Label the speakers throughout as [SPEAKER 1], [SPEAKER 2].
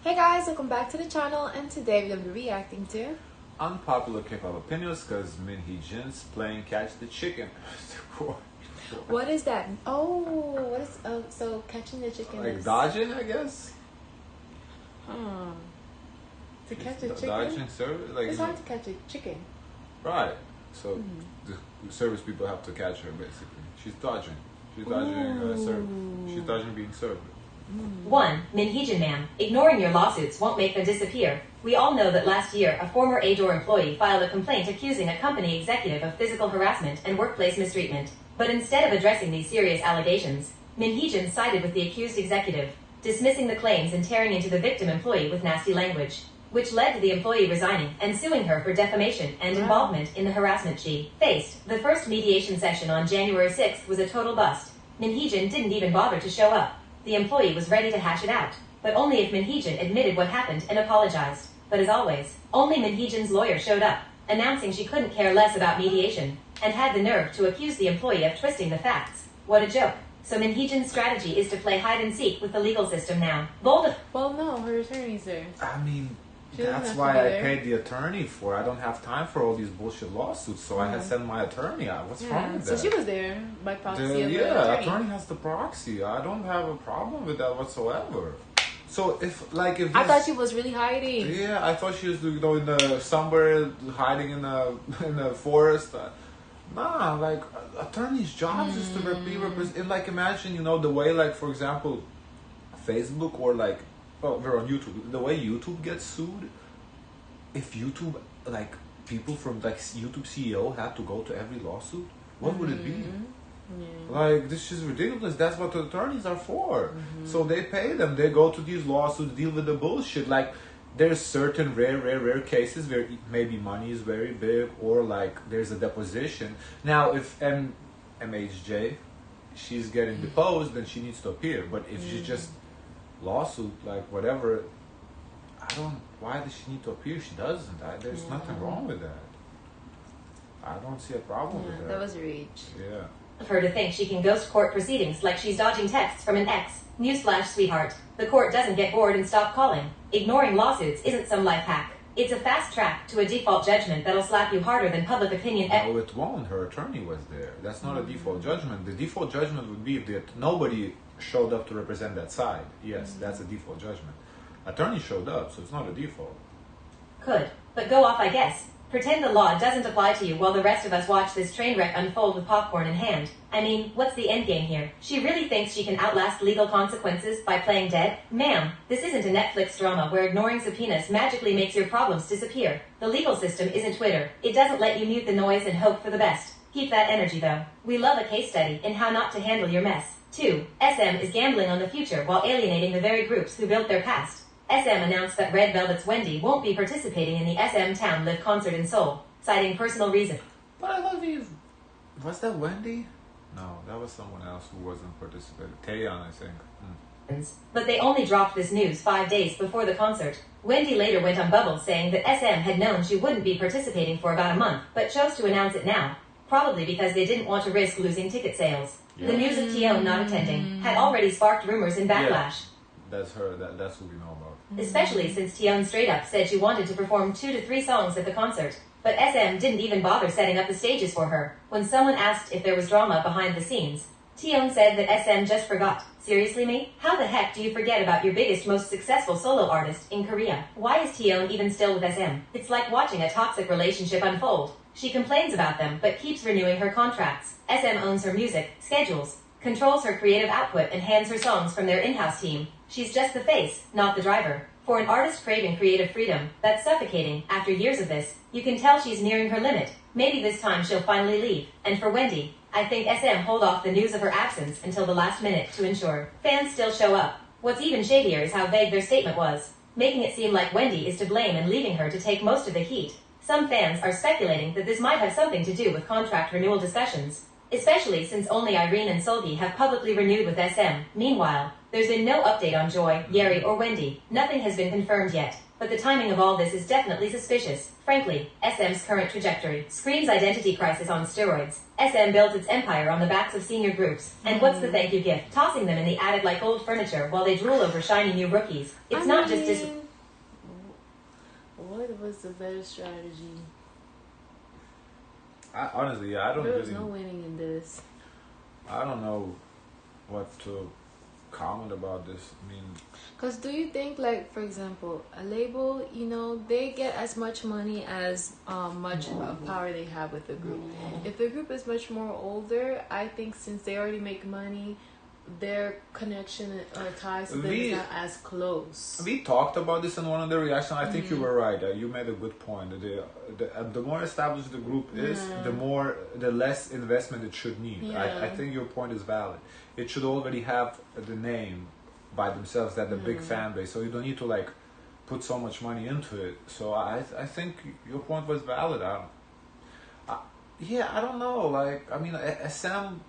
[SPEAKER 1] Hey guys, welcome back to the channel, and today we're going to be reacting to
[SPEAKER 2] Unpopular K-pop Opinions because Minnie's playing Catch the Chicken.
[SPEAKER 1] What is that? Oh, what is so catching the chicken
[SPEAKER 2] Like
[SPEAKER 1] is
[SPEAKER 2] dodging, I guess.
[SPEAKER 1] To catch a chicken.
[SPEAKER 2] Dodging service, like
[SPEAKER 1] it's hard to catch a chicken.
[SPEAKER 2] right. So the service people have to catch her basically. She's dodging. She's dodging She's dodging being served.
[SPEAKER 3] 1. Minnie, ma'am. Ignoring your lawsuits won't make them disappear. We all know that last year, a former A-Door employee filed a complaint accusing a company executive of physical harassment and workplace mistreatment. But instead of addressing these serious allegations, Minnie sided with the accused executive, dismissing the claims and tearing into the victim employee with nasty language, which led to the employee resigning and suing her for defamation and involvement in the harassment she faced. The first mediation session on January 6th was a total bust. Minnie didn't even bother to show up. The employee was ready to hash it out, but only if Minnie admitted what happened and apologized. But as always, only Minnie's lawyer showed up, announcing she couldn't care less about mediation, and had the nerve to accuse the employee of twisting the facts. What a joke. So Minnie's strategy is to play hide-and-seek with the legal system now. Well,
[SPEAKER 1] no, her attorney's there.
[SPEAKER 2] I mean,
[SPEAKER 1] She doesn't
[SPEAKER 2] that's
[SPEAKER 1] have to
[SPEAKER 2] why
[SPEAKER 1] be
[SPEAKER 2] I
[SPEAKER 1] there.
[SPEAKER 2] paid the attorney for. I don't have time for all these bullshit lawsuits, so I had sent my attorney out. What's wrong with
[SPEAKER 1] So
[SPEAKER 2] that?
[SPEAKER 1] she was there by proxy of the
[SPEAKER 2] yeah,
[SPEAKER 1] attorney.
[SPEAKER 2] has the proxy. I don't have a problem with that whatsoever. So if
[SPEAKER 1] I
[SPEAKER 2] this,
[SPEAKER 1] thought she was really hiding.
[SPEAKER 2] yeah, I thought she was in the somewhere hiding in the forest. Nah, like attorney's job is to be represent. Like imagine the way for example, Facebook or we're on YouTube. The way YouTube gets sued. If YouTube people from YouTube CEO had to go to every lawsuit, what would it be? Like this is ridiculous. That's what the attorneys are for. So they pay them. They go to these lawsuits, deal with the bullshit. Like there's certain rare cases where maybe money is very big or there's a deposition. Now if MHJ, she's getting deposed, then she needs to appear. But if she's just lawsuit whatever, why does she need to appear? She doesn't. There's nothing wrong with that. I don't see a problem with that.
[SPEAKER 1] That was reach.
[SPEAKER 2] Yeah.
[SPEAKER 3] her to think she can ghost court proceedings like she's dodging texts from an ex. Newsflash, sweetheart. The court doesn't get bored and stop calling. Ignoring lawsuits isn't some life hack. It's a fast track to a default judgment that'll slap you harder than public opinion.
[SPEAKER 2] No, it won't. Her attorney was there. That's not a default judgment. The default judgment would be that nobody showed up to represent that side. Yes, that's a default judgment. Attorney showed up, so it's not a default.
[SPEAKER 3] Could, but go off, I guess. Pretend the law doesn't apply to you while the rest of us watch this train wreck unfold with popcorn in hand. I mean, what's the endgame here? She really thinks she can outlast legal consequences by playing dead? Ma'am, this isn't a Netflix drama where ignoring subpoenas magically makes your problems disappear. The legal system isn't Twitter. It doesn't let you mute the noise and hope for the best. Keep that energy though. We love a case study in how not to handle your mess. 2. SM is gambling on the future while alienating the very groups who built their past. SM announced that Red Velvet's Wendy won't be participating in the SM Town Live concert in Seoul, citing personal reasons.
[SPEAKER 2] But I love you. Was that Wendy? No, that was someone else who wasn't participating. Taeyeon, I think.
[SPEAKER 3] But they only dropped this news 5 days before the concert. Wendy later went on Bubble saying that SM had known she wouldn't be participating for about a month, but chose to announce it now. Probably because they didn't want to risk losing ticket sales.
[SPEAKER 2] Yeah.
[SPEAKER 3] The news of Taeyeon not attending had already sparked rumors and backlash.
[SPEAKER 2] Yeah, that's her. That's what we know about.
[SPEAKER 3] Especially since Taeyeon straight up said she wanted to perform 2 to 3 songs at the concert. But SM didn't even bother setting up the stages for her. When someone asked if there was drama behind the scenes, Taeyeon said that SM just forgot. Seriously, me? How the heck do you forget about your biggest, most successful solo artist in Korea? Why is Taeyeon even still with SM? It's like watching a toxic relationship unfold. She complains about them, but keeps renewing her contracts. SM owns her music, schedules, controls her creative output, and hands her songs from their in-house team. She's just the face, not the driver. For an artist craving creative freedom, that's suffocating. After years of this, you can tell she's nearing her limit. Maybe this time she'll finally leave. And for Wendy, I think SM hold off the news of her absence until the last minute to ensure fans still show up. What's even shadier is how vague their statement was, making it seem like Wendy is to blame and leaving her to take most of the heat. Some fans are speculating that this might have something to do with contract renewal discussions. especially since only Irene and Solgi have publicly renewed with SM. Meanwhile, there's been no update on Joy, Yeri, or Wendy. Nothing has been confirmed yet, but the timing of all this is definitely suspicious. Frankly, SM's current trajectory screams identity crisis on steroids. SM built its empire on the backs of senior groups, and what's the thank you gift? Tossing them in the attic like old furniture while they drool over shiny new rookies. It's not just
[SPEAKER 1] what was the better strategy?
[SPEAKER 2] Honestly, I don't
[SPEAKER 1] There was
[SPEAKER 2] really.
[SPEAKER 1] no winning in this.
[SPEAKER 2] I don't know what to comment about this. I mean,
[SPEAKER 1] Because do you think, like, for example, a label, they get as much money as much power they have with the group. If the group is much more older, I think since they already make money, their connection or ties to them is not as close.
[SPEAKER 2] we talked about this in one of the reactions. I think you were right. You made a good point. The more established the group is, the less investment it should need.
[SPEAKER 1] Yeah.
[SPEAKER 2] I think your point is valid. It should already have the name by themselves, that the big fan base. So you don't need to like put so much money into it. So I think your point was valid. I don't know. Like, I mean, SM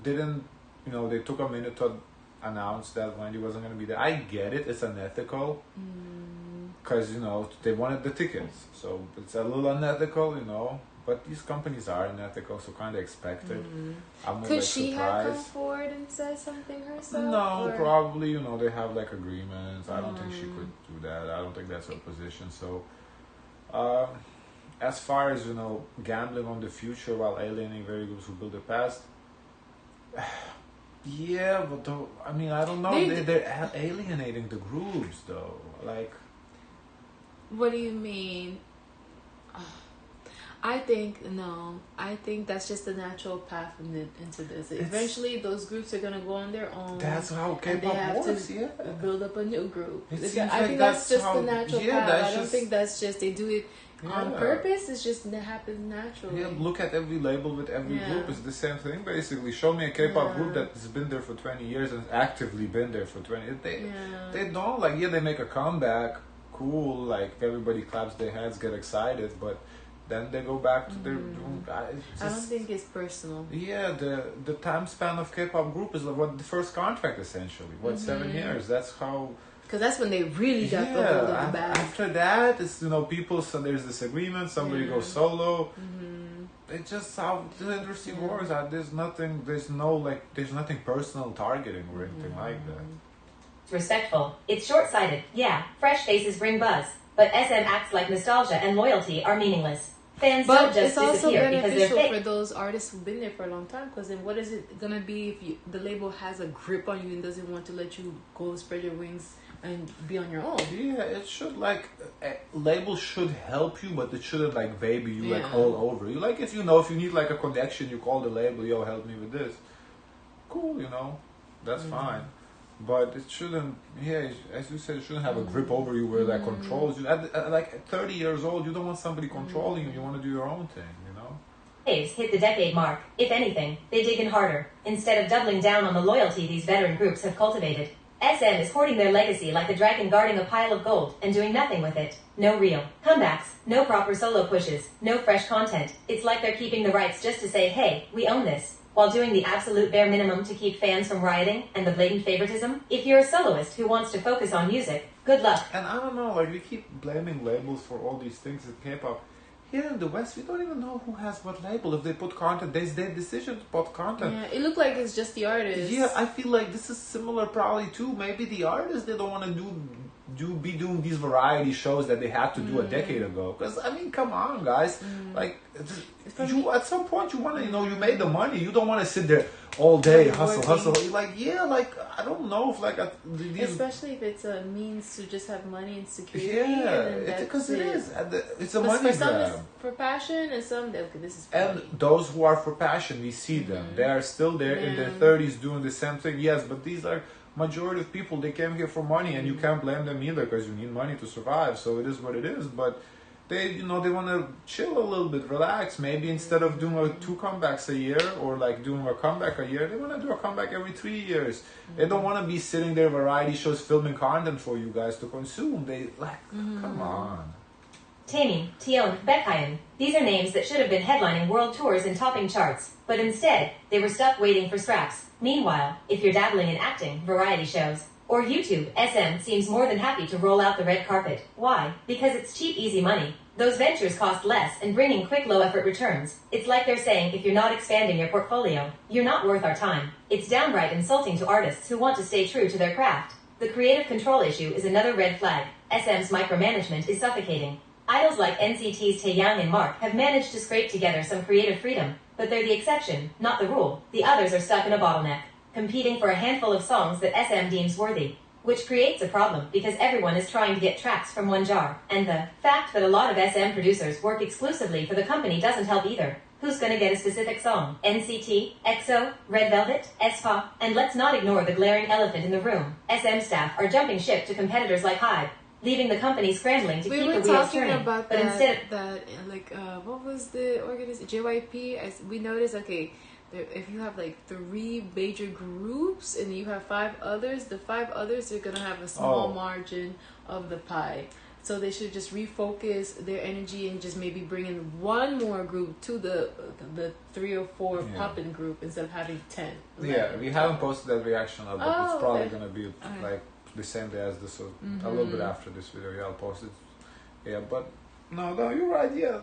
[SPEAKER 2] didn't. They took a minute to announce that Wendy wasn't going to be there. I get it. It's unethical. Because, they wanted the tickets. So it's a little unethical, But these companies are unethical, so kind of expected. I'm not
[SPEAKER 1] Could she have come
[SPEAKER 2] surprised.
[SPEAKER 1] forward and said something herself?
[SPEAKER 2] No, probably, they have like agreements. I don't think she could do that. I don't think that's her position. So, as far as, gambling on the future while alienating very groups who build the past, yeah, but I don't know. They're alienating the groups, though. Like,
[SPEAKER 1] what do you mean? I think that's just the natural path into this. Eventually, those groups are gonna go on their own.
[SPEAKER 2] That's how K-pop works. Yeah,
[SPEAKER 1] build up a new group.
[SPEAKER 2] I
[SPEAKER 1] think that's just the natural path. I don't think that's just they do it on purpose. It's just it happens naturally.
[SPEAKER 2] Yeah, look at every label with every group. It's the same thing basically. Show me a K-pop group that's been there for 20 years and actively been there for 20. They don't they make a comeback. Cool, like everybody claps their hands, get excited, but then they go back to their doing.
[SPEAKER 1] I don't think it's personal.
[SPEAKER 2] Yeah, the time span of K-pop group is what the first contract essentially. 7 years? That's how.
[SPEAKER 1] Because that's when they really got the hold of the bag.
[SPEAKER 2] After that, it's people. So there's disagreement. Somebody goes solo. It's just how the industry works. There's nothing. There's nothing personal targeting or anything like that.
[SPEAKER 3] Respectful. It's short-sighted. Yeah, fresh faces bring buzz, but SM acts like nostalgia and loyalty are meaningless. Fans don't just disappear because they're fake.
[SPEAKER 1] It's also beneficial for those artists who've been there for a long time. Because then, what is it gonna be if the label has a grip on you and doesn't want to let you go spread your wings and be on your own?
[SPEAKER 2] Yeah, it should labels should help you, but it shouldn't baby you all over you. Like if you need a connection, you call the label, yo, help me with this. Cool, that's fine. But it shouldn't, as you said, it shouldn't have a grip over you where that controls you. At 30 years old, you don't want somebody controlling you. You want to do your own thing,
[SPEAKER 3] Waves hit the decade mark. If anything, they dig in harder. Instead of doubling down on the loyalty these veteran groups have cultivated, SM is hoarding their legacy like a dragon guarding a pile of gold and doing nothing with it. No real comebacks, no proper solo pushes, no fresh content. It's like they're keeping the rights just to say, hey, we own this, while doing the absolute bare minimum to keep fans from rioting and the blatant favoritism. If you're a soloist who wants to focus on music, good luck.
[SPEAKER 2] And I don't know, we keep blaming labels for all these things in K-pop. Here in the West, we don't even know who has what label. If they put content, it's their decision to put content.
[SPEAKER 1] Yeah, it looked like it's just the artist.
[SPEAKER 2] Yeah, I feel like this is similar probably too. Maybe the artists, they don't want to be doing these variety shows that they had to do a decade ago. Because, come on, guys. At some point, you want to, you made the money. You don't want to sit there all day, hustle. I don't know if
[SPEAKER 1] especially if it's a means to just have money and security.
[SPEAKER 2] Yeah, because it is. It's a money grab.
[SPEAKER 1] Some for passion and some, this is
[SPEAKER 2] funny. And those who are for passion, we see them. They are still there in their 30s doing the same thing. Yes, but these are majority of people. They came here for money, and you can't blame them either because you need money to survive. So it is what it is. But they, they want to chill a little bit, relax. Maybe instead of doing 2 comebacks a year or doing a comeback a year, they want to do a comeback every 3 years. They don't want to be sitting there variety shows filming content for you guys to consume. They come on.
[SPEAKER 3] Taemin, Taeyeon, Baekhyun. These are names that should have been headlining world tours and topping charts, but instead, they were stuck waiting for scraps. Meanwhile, if you're dabbling in acting, variety shows, or YouTube, SM seems more than happy to roll out the red carpet. Why? Because it's cheap, easy money. Those ventures cost less and bring in quick, low-effort returns. It's like they're saying if you're not expanding your portfolio, you're not worth our time. It's downright insulting to artists who want to stay true to their craft. The creative control issue is another red flag. SM's micromanagement is suffocating. Idols like NCT's Taeyang and Mark have managed to scrape together some creative freedom, but they're the exception, not the rule. The others are stuck in a bottleneck, competing for a handful of songs that SM deems worthy, which creates a problem because everyone is trying to get tracks from one jar. And the fact that a lot of SM producers work exclusively for the company doesn't help either. Who's gonna get a specific song? NCT, EXO, Red Velvet, aespa, and let's not ignore the glaring elephant in the room. SM staff are jumping ship to competitors like HYBE, leaving the company scrambling to keep the wheels turning.
[SPEAKER 1] About
[SPEAKER 3] but
[SPEAKER 1] that,
[SPEAKER 3] instead,
[SPEAKER 1] what was the organization? JYP. We noticed, okay, if you have like 3 major groups and you have 5 others, the 5 others are gonna have a small margin of the pie. So they should just refocus their energy and just maybe bring in one more group to the 3 or 4 poppin' group instead of having 10.
[SPEAKER 2] Yeah, we haven't posted that reaction up, but it's probably gonna be like the same day as this, so a little bit after this video. Yeah, I'll post it. Yeah, but no, you're right. Yeah,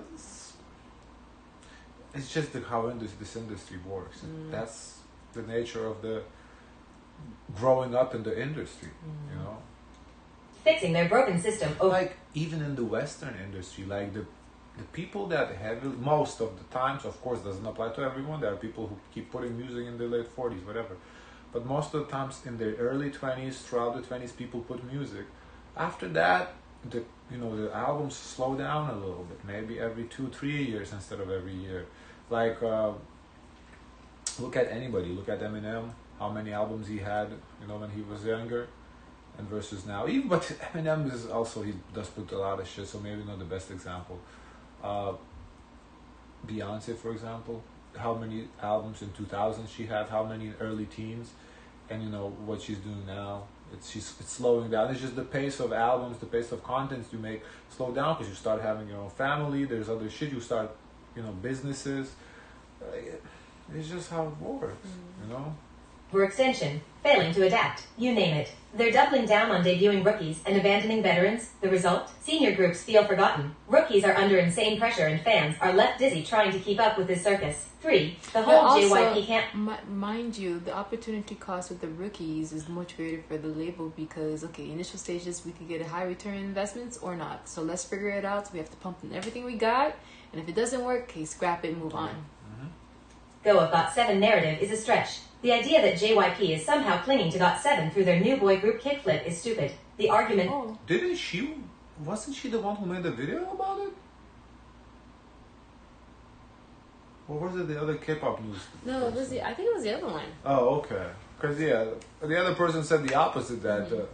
[SPEAKER 2] it's just how this industry works. That's the nature of the growing up in the industry. You know,
[SPEAKER 3] fixing their broken system.
[SPEAKER 2] Like even in the Western industry, like the people that most of the times, of course, doesn't apply to everyone. There are people who keep putting music in their late 40s, whatever. But most of the times in their early 20s, throughout the 20s, people put music. After that, the albums slow down a little bit, maybe every 2-3 years instead of every year. Like, look at anybody. Look at Eminem, how many albums he had, when he was younger, and versus now. But Eminem is also, he does put a lot of shit, so maybe not the best example. Beyonce, for example, how many albums in 2000 she had, how many in early teens, and what she's doing now. It's slowing down. It's just the pace of albums, the pace of contents you make slow down because you start having your own family. There's other shit. You start, businesses. It's just how it works,
[SPEAKER 3] For extension, failing to adapt, you name it. They're doubling down on debuting rookies and abandoning veterans. The result? Senior groups feel forgotten. Rookies are under insane pressure and fans are left dizzy trying to keep up with this circus. 3. The whole JYP camp...
[SPEAKER 1] Mind you, the opportunity cost with the rookies is much greater for the label because, initial stages we could get a high return investments or not. So let's figure it out. So we have to pump in everything we got. And if it doesn't work, scrap it and move on.
[SPEAKER 3] Go of GOT7 narrative is a stretch. The idea that JYP is somehow clinging to GOT7 through their new boy group Kickflip is stupid. The argument...
[SPEAKER 2] Wasn't she the one who made the video about it? Or was it the other K-pop news?
[SPEAKER 1] No, I think it was the other one.
[SPEAKER 2] Oh, okay. Because, the other person said the opposite that...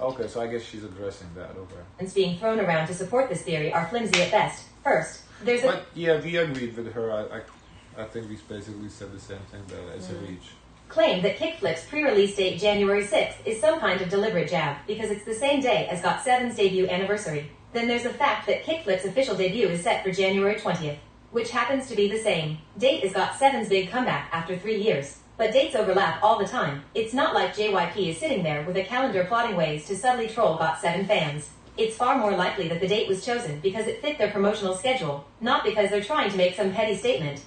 [SPEAKER 2] okay, so I guess she's addressing that, okay.
[SPEAKER 3] And being thrown around to support this theory are flimsy at best. First, there's
[SPEAKER 2] But, we agreed with her. I think we basically said the same thing, that it's a reach.
[SPEAKER 3] Claim that Kickflip's pre-release date January 6th is some kind of deliberate jab because it's the same day as GOT7's debut anniversary. Then there's the fact that Kickflip's official debut is set for January 20th, which happens to be the same date as GOT7's big comeback after 3 years. But dates overlap all the time. It's not like JYP is sitting there with a calendar plotting ways to subtly troll GOT7 fans. It's far more likely that the date was chosen because it fit their promotional schedule, not because they're trying to make some petty statement.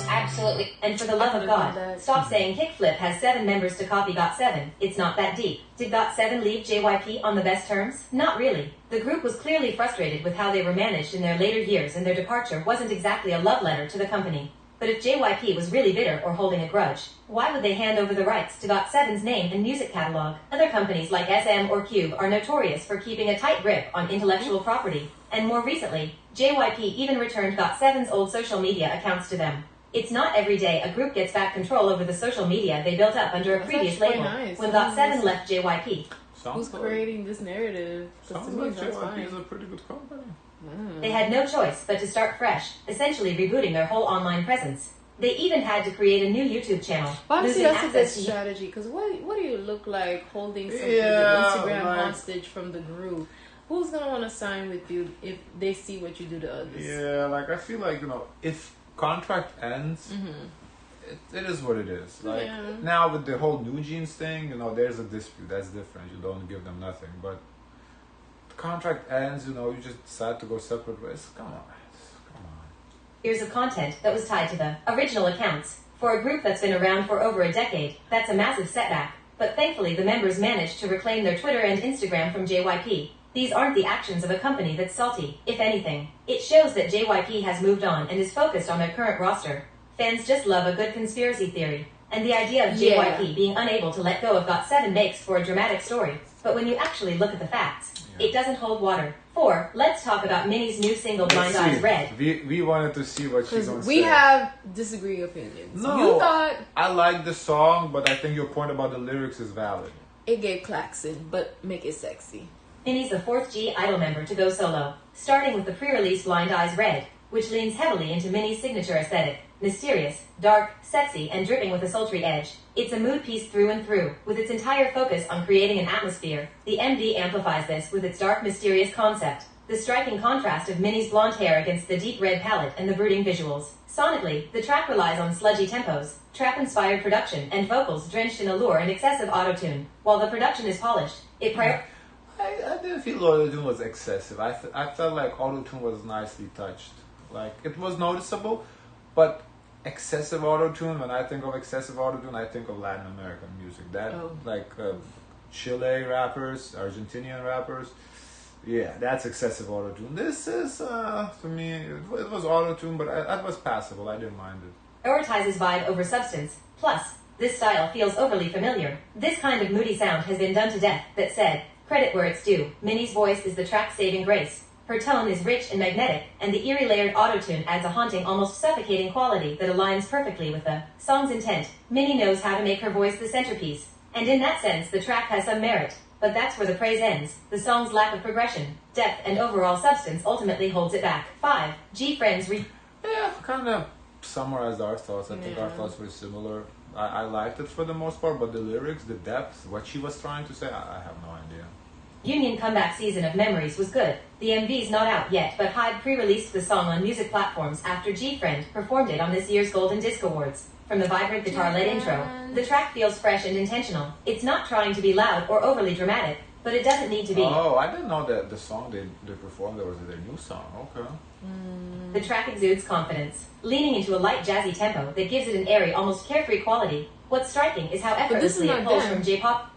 [SPEAKER 3] Absolutely. And for the love of God, stop saying Kickflip has 7 members to copy GOT7. It's not that deep. Did GOT7 leave JYP on the best terms? Not really. The group was clearly frustrated with how they were managed in their later years, and their departure wasn't exactly a love letter to the company. But if JYP was really bitter or holding a grudge, why would they hand over the rights to GOT7's name and music catalog? Other companies like SM or Cube are notorious for keeping a tight grip on intellectual property. And more recently, JYP even returned GOT7's old social media accounts to them. It's not every day a group gets back control over the social media they built up under a previous label. When GOT7 left JYP.
[SPEAKER 1] Who's creating this narrative?
[SPEAKER 2] Sounds like JYP is a pretty good company.
[SPEAKER 3] They had no choice but to start fresh, essentially rebooting their whole online presence. They even had to create a new YouTube channel.
[SPEAKER 1] Honestly,
[SPEAKER 3] losing
[SPEAKER 1] that's a good
[SPEAKER 3] access to
[SPEAKER 1] strategy. Because what do you look like holding something
[SPEAKER 2] Yeah,
[SPEAKER 1] Instagram
[SPEAKER 2] like-
[SPEAKER 1] hostage from the group? Who's gonna want to sign with you if they see what you do to others?
[SPEAKER 2] Yeah, like I feel like, if contract ends, it is what it is. Like
[SPEAKER 1] Yeah.
[SPEAKER 2] now with the whole New Jeans thing, there's a dispute. That's different. You don't give them nothing. But the contract ends, you just decide to go separate ways. Come on.
[SPEAKER 3] years of content that was tied to the original accounts. For a group that's been around for over a decade, that's a massive setback. But thankfully, the members managed to reclaim their Twitter and Instagram from JYP. These aren't the actions of a company that's salty. If anything, it shows that JYP has moved on and is focused on their current roster. Fans just love a good conspiracy theory. And the idea of JYP being unable to let go of GOT7 makes for a dramatic story. But when you actually look at the facts, it doesn't hold water. 4. Let's talk about Minnie's new single, Blind
[SPEAKER 2] Let's see.
[SPEAKER 3] Eyes Red.
[SPEAKER 2] We wanted to see what she's going to say.
[SPEAKER 1] We have disagreeing opinions.
[SPEAKER 2] No,
[SPEAKER 1] You thought
[SPEAKER 2] I like the song, but I think your point about the lyrics is valid.
[SPEAKER 1] it gave Klaxon, but make it sexy.
[SPEAKER 3] Minnie's the 4th G Idol member to go solo, starting with the pre-release Blind Eyes Red, which leans heavily into Minnie's signature aesthetic. Mysterious, dark, sexy, and dripping with a sultry edge. It's a mood piece through and through, with its entire focus on creating an atmosphere. The MV amplifies this with its dark, mysterious concept. The striking contrast of Minnie's blonde hair against the deep red palette and the brooding visuals. Sonically, the track relies on sludgy tempos, trap-inspired production, and vocals drenched in allure and excessive autotune. While the production is polished, it
[SPEAKER 2] I didn't feel autotune was excessive. I felt like autotune was nicely touched. Like, it was noticeable, but excessive autotune, when I think of excessive autotune, I think of Latin American music. Chile rappers, Argentinian rappers. Yeah, that's excessive autotune. This is, to me, it was autotune, but that was passable. I didn't mind it.
[SPEAKER 3] prioritizes vibe over substance. Plus, this style feels overly familiar. This kind of moody sound has been done to death. That said, credit where it's due. Minnie's voice is the track's saving grace. Her tone is rich and magnetic, and the eerie layered autotune adds a haunting, almost suffocating quality that aligns perfectly with the song's intent. Minnie knows how to make her voice the centerpiece. And in that sense, the track has some merit. But that's where the praise ends. The song's lack of progression, depth, and overall substance ultimately holds it back. 5. GFRIEND's
[SPEAKER 2] Yeah, kind of summarized our thoughts. I think our thoughts were similar. I liked it for the most part, but the lyrics, the depth, what she was trying to say, I have no idea.
[SPEAKER 3] Union comeback season of Memories was good. The MV's not out yet, but Hyde pre-released the song on music platforms after GFRIEND performed it on this year's Golden Disc Awards. From the vibrant guitar-led intro, the track feels fresh and intentional. It's not trying to be loud or overly dramatic, but it doesn't need to be.
[SPEAKER 2] Oh, I didn't know that the song they performed, that was their new song. Okay.
[SPEAKER 3] The track exudes confidence, leaning into a light jazzy tempo that gives it an airy, almost carefree quality. What's striking is how effortlessly it pulls from J-pop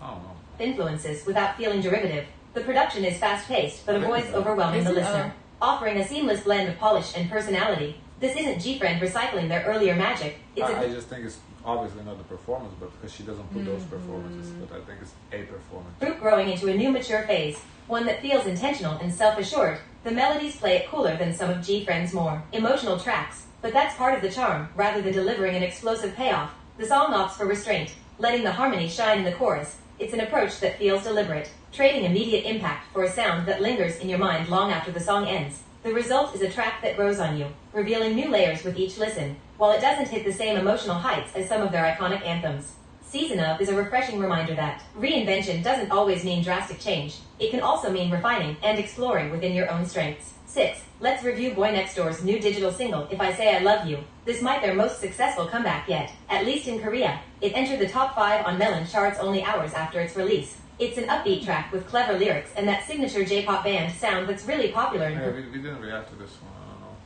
[SPEAKER 2] I don't know.
[SPEAKER 3] influences without feeling derivative. The production is fast-paced, but avoids overwhelming the listener, offering a seamless blend of polish and personality. This isn't GFRIEND recycling their earlier magic. It's
[SPEAKER 2] I just think it's obviously not the performance, but because she doesn't put those performances, but I think it's a performance.
[SPEAKER 3] fruit growing into a new mature phase, one that feels intentional and self-assured. The melodies play it cooler than some of GFRIEND's more emotional tracks, but that's part of the charm. Rather than delivering an explosive payoff, the song opts for restraint, letting the harmony shine in the chorus. It's an approach that feels deliberate, trading immediate impact for a sound that lingers in your mind long after the song ends. The result is a track that grows on you, revealing new layers with each listen, while it doesn't hit the same emotional heights as some of their iconic anthems. Season Of is a refreshing reminder that reinvention doesn't always mean drastic change. It can also mean refining and exploring within your own strengths. 6. Let's review BoyNextDoor's new digital single, If I Say I Love You. This might be their most successful comeback yet, at least in Korea. It entered the top 5 on Melon charts only hours after its release. It's an upbeat track with clever lyrics and that signature J-pop band sound that's really popular in
[SPEAKER 2] We didn't react to this one, I don't know.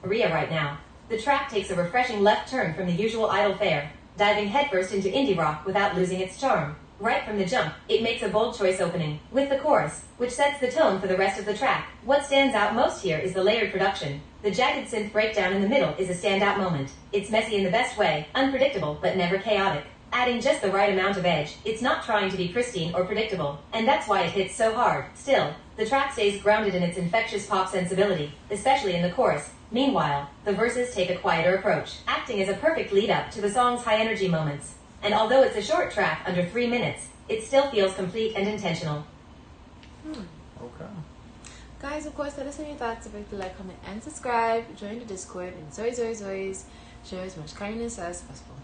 [SPEAKER 3] Korea right now. The track takes a refreshing left turn from the usual idol fare, diving headfirst into indie rock without losing its charm. Right from the jump, it makes a bold choice opening, with the chorus, which sets the tone for the rest of the track. What stands out most here is the layered production. The jagged synth breakdown in the middle is a standout moment. It's messy in the best way, unpredictable but never chaotic. Adding just the right amount of edge, it's not trying to be pristine or predictable, and that's why it hits so hard. Still, the track stays grounded in its infectious pop sensibility, especially in the chorus. Meanwhile, the verses take a quieter approach, acting as a perfect lead-up to the song's high-energy moments. And although it's a short track under 3 minutes, it still feels complete and intentional.
[SPEAKER 2] Okay.
[SPEAKER 1] Guys, of course, let us know your thoughts. If you like, comment, and subscribe. Join the Discord. And share as much kindness as possible.